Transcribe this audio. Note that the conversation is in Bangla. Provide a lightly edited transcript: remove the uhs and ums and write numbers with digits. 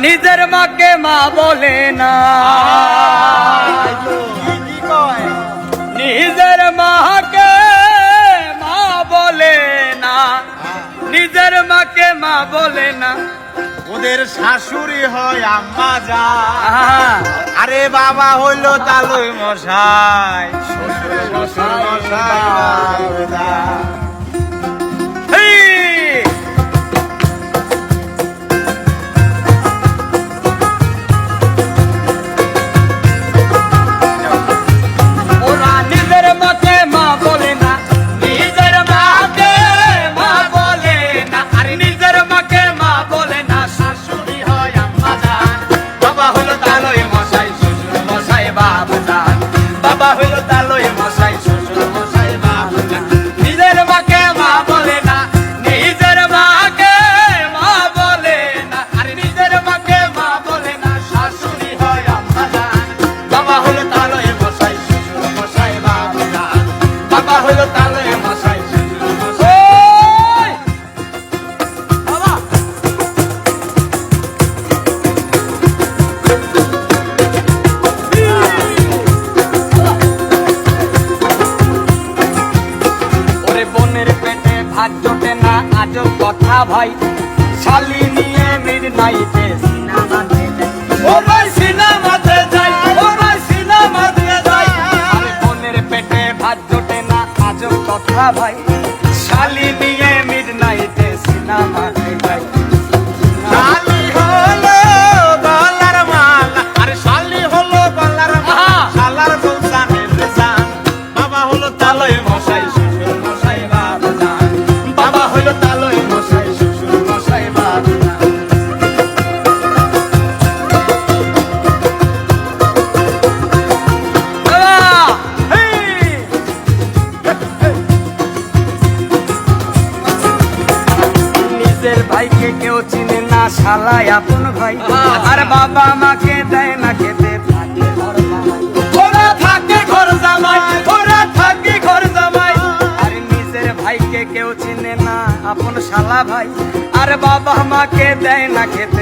নিজের মাকে মা বলে না, নিজের মাকে মা বলে না, নিজের মাকে মা বলে না, ওদের শাশুড়ি হয় আম্মা জান। আরে বাবা হইল তালুই মশাই, শ্বশুর মশাই বাবা। বাবা হইল তালই মশাই, শ্বশুর মশাই বাবা জান। নিজের মাকে মা বলে না, নিজের মাকে মা বলে না, আরে নিজের মাকে মা বলে না, শাশুড়ি হয় আম্মা জান। বাবা হইল তালই মশাই, শ্বশুর মশাই বাবা জান। বাবা হইল তালই মশাই, শ্বশুর মশাই বাবা। বোনের পেটে ভাত জোটে না, আজব কথা ভাই। শালি নিয়ে মিডনাইটে সিনেমাতে যাই, ও ভাই সিনেমাতে যাই, ও ভাই সিনেমাতে যাই। আরে বোনের পেটে ভাত জোটে না, আজব কথা ভাই। শালি নিয়ে মিডনাইটে সিনেমাতে যাই। শালি হলো গলার মালা, আরে শালি হলো গলার মালা, শালার বউ জানের জান। বাবা হলো তালই মশাই, শ্বশুর মশাই বাবা জান। বাবা হইল তালই মশাই, শ্বশুর মশাই বাবা জান। নিজের ভাইকে কেউ চিনে না, শালাই আপন ভাই। আর বাবা মাকে দেয় না খেতে, থাকে ঘর জামাই। ওরা থাকে ঘর জামাই, ওরা থাকে ঘর জামাই। আর নিজের ভাইকে কেউ চিনে না, আপন শালা ভাই। আর বাবা মাকে দেয় না খেতে,